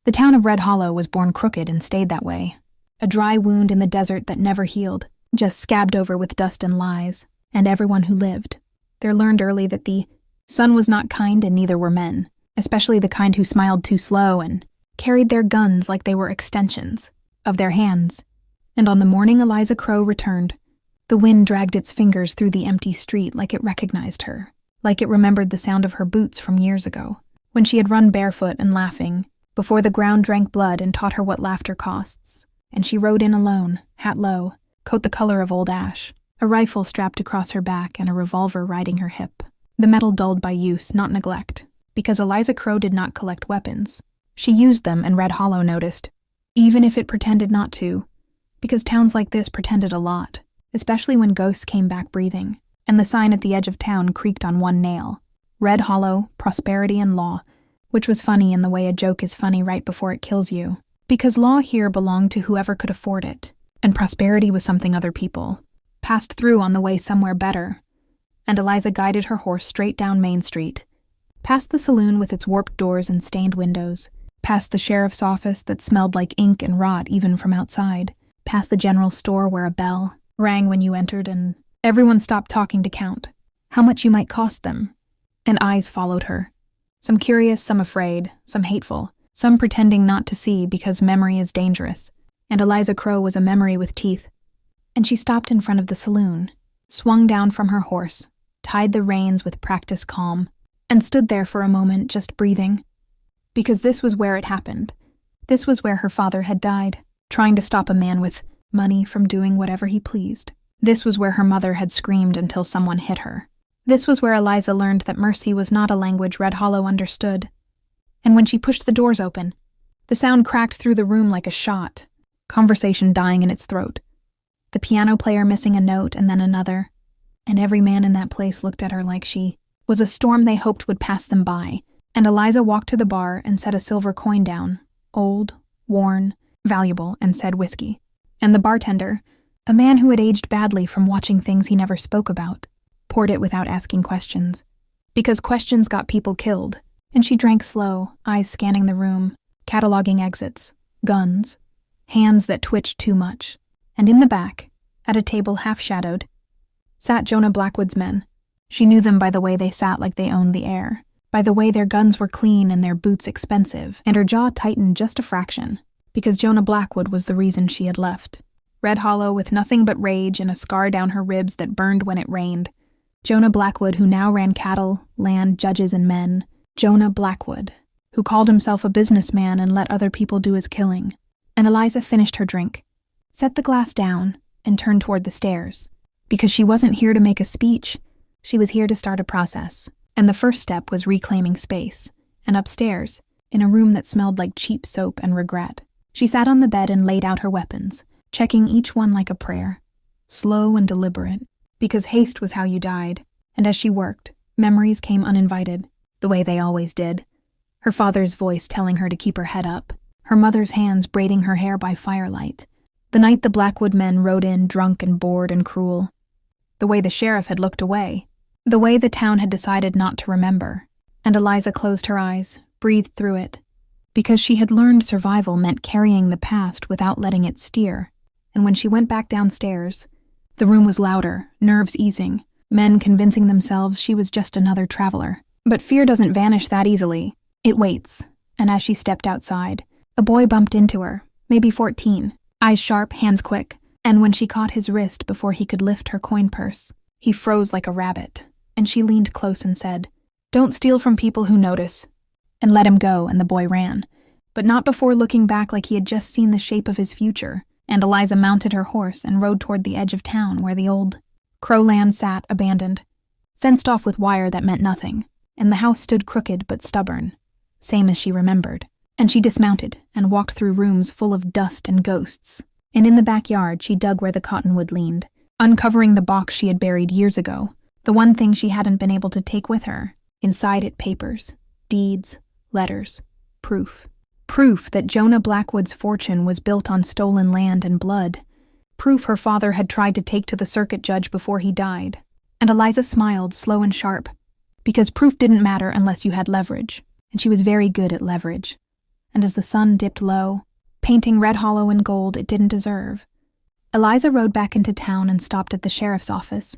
The town of Red Hollow was born crooked and stayed that way. A dry wound in the desert that never healed, just scabbed over with dust and lies, and everyone who lived. There learned early that the sun was not kind and neither were men, especially the kind who smiled too slow and carried their guns like they were extensions of their hands. And on the morning Eliza Crowe returned, the wind dragged its fingers through the empty street like it recognized her, like it remembered the sound of her boots from years ago, when she had run barefoot and laughing, before the ground drank blood and taught her what laughter costs. And she rode in alone, hat low, coat the color of old ash, a rifle strapped across her back and a revolver riding her hip. The metal dulled by use, not neglect, because Eliza Crowe did not collect weapons. She used them, and Red Hollow noticed, even if it pretended not to, because towns like this pretended a lot, especially when ghosts came back breathing, and the sign at the edge of town creaked on one nail. Red Hollow, prosperity and law, which was funny in the way a joke is funny right before it kills you, because law here belonged to whoever could afford it, and prosperity was something other people passed through on the way somewhere better. And Eliza guided her horse straight down Main Street, past the saloon with its warped doors and stained windows, past the sheriff's office that smelled like ink and rot even from outside, past the general store where a bell rang when you entered and everyone stopped talking to count how much you might cost them. And eyes followed her, some curious, some afraid, some hateful, some pretending not to see because memory is dangerous. And Eliza Crowe was a memory with teeth. And she stopped in front of the saloon, swung down from her horse, tied the reins with practiced calm, and stood there for a moment just breathing. Because this was where it happened. This was where her father had died, trying to stop a man with money from doing whatever he pleased. This was where her mother had screamed until someone hit her. This was where Eliza learned that mercy was not a language Red Hollow understood. And when she pushed the doors open, the sound cracked through the room like a shot, conversation dying in its throat, the piano player missing a note and then another, and every man in that place looked at her like she was a storm they hoped would pass them by. And Eliza walked to the bar and set a silver coin down, old, worn, valuable, and said whiskey. And the bartender, a man who had aged badly from watching things he never spoke about, poured it without asking questions, because questions got people killed. And she drank slow, eyes scanning the room, cataloging exits, guns, hands that twitched too much. And in the back, at a table half-shadowed, sat Jonah Blackwood's men. She knew them by the way they sat like they owned the air, by the way their guns were clean and their boots expensive, and her jaw tightened just a fraction, because Jonah Blackwood was the reason she had left. Red Hollow with nothing but rage and a scar down her ribs that burned when it rained. Jonah Blackwood, who now ran cattle, land, judges, and men. Jonah Blackwood, who called himself a businessman and let other people do his killing. And Eliza finished her drink, set the glass down, and turned toward the stairs. Because she wasn't here to make a speech, she was here to start a process. And the first step was reclaiming space. And upstairs, in a room that smelled like cheap soap and regret, she sat on the bed and laid out her weapons, checking each one like a prayer, slow and deliberate, because haste was how you died. And as she worked, memories came uninvited, the way they always did. Her father's voice telling her to keep her head up, her mother's hands braiding her hair by firelight, the night the Blackwood men rode in drunk and bored and cruel, the way the sheriff had looked away, the way the town had decided not to remember. And Eliza closed her eyes, breathed through it, because she had learned survival meant carrying the past without letting it steer. And when she went back downstairs, the room was louder, nerves easing, men convincing themselves she was just another traveler. But fear doesn't vanish that easily. It waits. And as she stepped outside, a boy bumped into her, maybe 14, eyes sharp, hands quick. And when she caught his wrist before he could lift her coin purse, he froze like a rabbit. And she leaned close and said, "Don't steal from people who notice," and let him go, and the boy ran. But not before looking back like he had just seen the shape of his future. And Eliza mounted her horse and rode toward the edge of town where the old Crow land sat abandoned, fenced off with wire that meant nothing, and the house stood crooked but stubborn, same as she remembered. And she dismounted and walked through rooms full of dust and ghosts. And in the backyard she dug where the cottonwood leaned, uncovering the box she had buried years ago, the one thing she hadn't been able to take with her. Inside it, papers, deeds, letters, proof. Proof that Jonah Blackwood's fortune was built on stolen land and blood. Proof her father had tried to take to the circuit judge before he died. And Eliza smiled, slow and sharp, because proof didn't matter unless you had leverage, and she was very good at leverage. and as the sun dipped low, painting Red Hollow in gold it didn't deserve, Eliza rode back into town and stopped at the sheriff's office,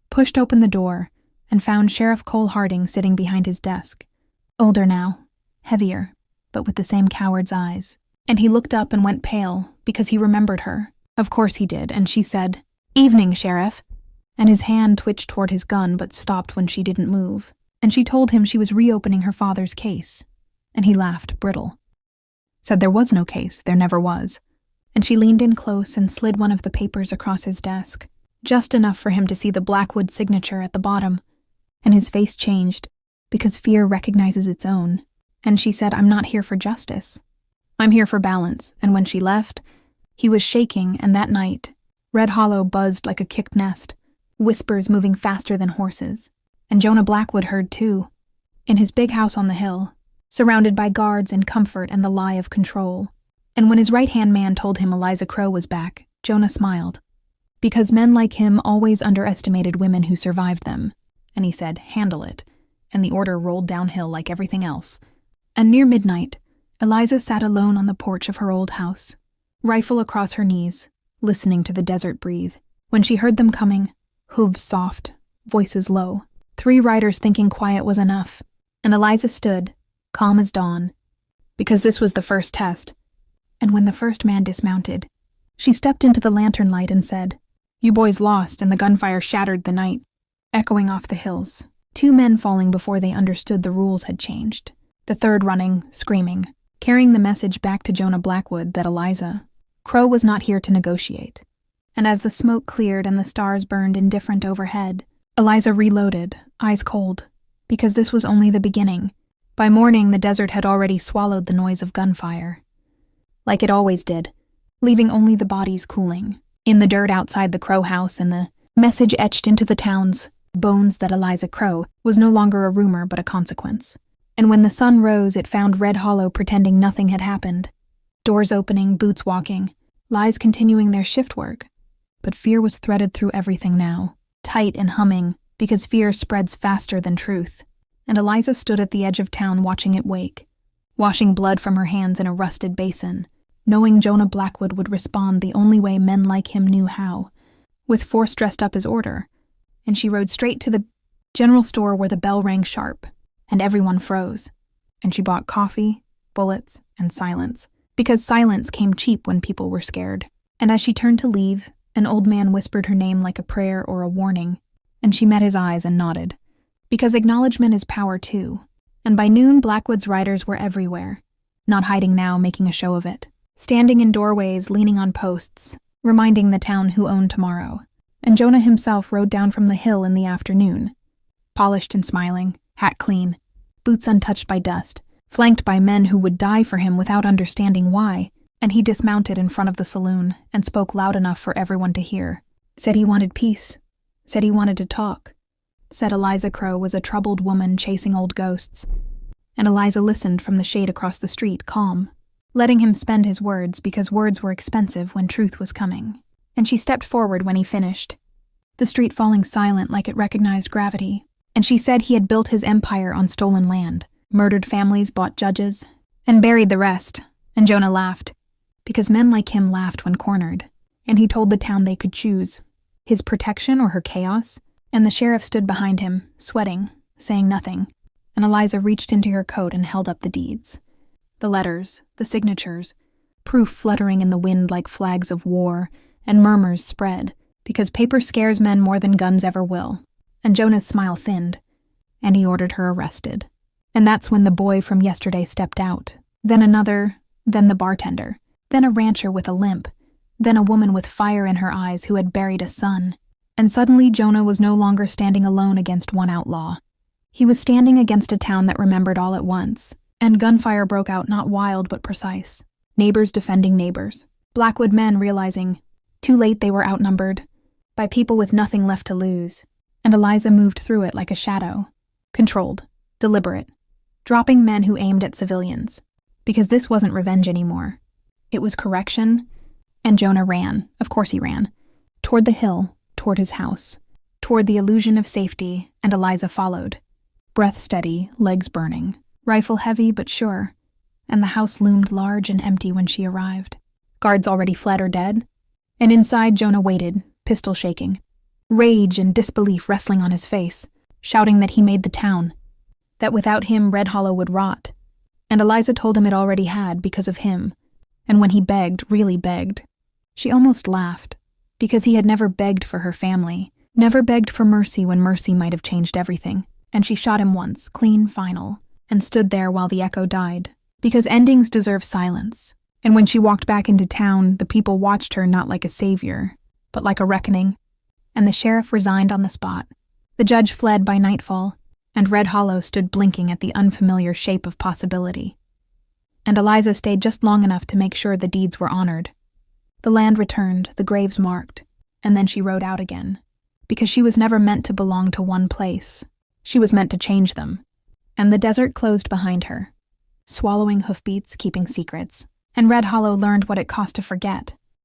pushed open the door, and found Sheriff Cole Harding sitting behind his desk. Older now, heavier, but with the same coward's eyes. And he looked up and went pale, because he remembered her. Of course he did, and she said, "Evening, Sheriff." And his hand twitched toward his gun but stopped when she didn't move. And she told him she was reopening her father's case. And he laughed brittle. Said there was no case, there never was. And she leaned in close and slid one of the papers across his desk, just enough for him to see the Blackwood signature at the bottom. And his face changed, because fear recognizes its own. And she said, "I'm not here for justice. I'm here for balance." And when she left, he was shaking, and that night, Red Hollow buzzed like a kicked nest, whispers moving faster than horses. And Jonah Blackwood heard too, in his big house on the hill, surrounded by guards and comfort and the lie of control. And when his right-hand man told him Eliza Crowe was back, Jonah smiled, because men like him always underestimated women who survived them. And he said, "Handle it," and the order rolled downhill like everything else. And near midnight, Eliza sat alone on the porch of her old house, rifle across her knees, listening to the desert breathe. When she heard them coming, hooves soft, voices low, 3 riders thinking quiet was enough, and Eliza stood, calm as dawn, because this was the first test. And when the first man dismounted, she stepped into the lantern light and said, "You boys lost, and the gunfire shattered the night," echoing off the hills, 2 men falling before they understood the rules had changed, the third running, screaming, carrying the message back to Jonah Blackwood that Eliza Crowe was not here to negotiate. And as the smoke cleared and the stars burned indifferent overhead, Eliza reloaded, eyes cold, because this was only the beginning. By morning, the desert had already swallowed the noise of gunfire, like it always did, leaving only the bodies cooling, in the dirt outside the Crowe house, and the message etched into the town's bones that Eliza Crowe was no longer a rumor but a consequence. And when the sun rose, it found Red Hollow pretending nothing had happened. Doors opening, boots walking, lies continuing their shift work. But fear was threaded through everything now, tight and humming, because fear spreads faster than truth. And Eliza stood at the edge of town watching it wake, washing blood from her hands in a rusted basin, knowing Jonah Blackwood would respond the only way men like him knew how, with force dressed up as order. And she rode straight to the general store where the bell rang sharp, and everyone froze. And she bought coffee, bullets, and silence, because silence came cheap when people were scared. And as she turned to leave, an old man whispered her name like a prayer or a warning, and she met his eyes and nodded, because acknowledgement is power too. And by noon, Blackwood's riders were everywhere, not hiding now, making a show of it, standing in doorways, leaning on posts, reminding the town who owned tomorrow. And Jonah himself rode down from the hill in the afternoon, polished and smiling, hat clean, boots untouched by dust, flanked by men who would die for him without understanding why. And he dismounted in front of the saloon and spoke loud enough for everyone to hear. Said he wanted peace. Said he wanted to talk. Said Eliza Crowe was a troubled woman chasing old ghosts. And Eliza listened from the shade across the street, calm, letting him spend his words because words were expensive when truth was coming. And she stepped forward when he finished, the street falling silent like it recognized gravity. And she said he had built his empire on stolen land, murdered families, bought judges, and buried the rest. And Jonah laughed, because men like him laughed when cornered. And he told the town they could choose, his protection or her chaos. And the sheriff stood behind him, sweating, saying nothing. And Eliza reached into her coat and held up the deeds. The letters, the signatures, proof fluttering in the wind like flags of war, and murmurs spread, because paper scares men more than guns ever will. And Jonah's smile thinned, and he ordered her arrested. And that's when the boy from yesterday stepped out. Then another, then the bartender, then a rancher with a limp, then a woman with fire in her eyes who had buried a son. And suddenly Jonah was no longer standing alone against one outlaw. He was standing against a town that remembered all at once, and gunfire broke out, not wild but precise. Neighbors defending neighbors. Blackwood men realizing, too late they were outnumbered, by people with nothing left to lose. And Eliza moved through it like a shadow, controlled, deliberate, dropping men who aimed at civilians. Because this wasn't revenge anymore. It was correction, and Jonah ran, of course he ran, toward the hill, toward his house, toward the illusion of safety, and Eliza followed, breath steady, legs burning, rifle heavy but sure, and the house loomed large and empty when she arrived. Guards already fled or dead, and inside Jonah waited, pistol shaking, rage and disbelief wrestling on his face, shouting that he made the town, that without him Red Hollow would rot, and Eliza told him it already had because of him, and when he begged, really begged, she almost laughed, because he had never begged for her family, never begged for mercy when mercy might have changed everything, and she shot him once, clean final, and stood there while the echo died, because endings deserve silence, and when she walked back into town, the people watched her not like a savior, but like a reckoning, and the sheriff resigned on the spot. The judge fled by nightfall, and Red Hollow stood blinking at the unfamiliar shape of possibility. And Eliza stayed just long enough to make sure the deeds were honored. The land returned, the graves marked, and then she rode out again, because she was never meant to belong to one place. She was meant to change them. And the desert closed behind her, swallowing hoofbeats, keeping secrets, and Red Hollow learned what it cost to forget,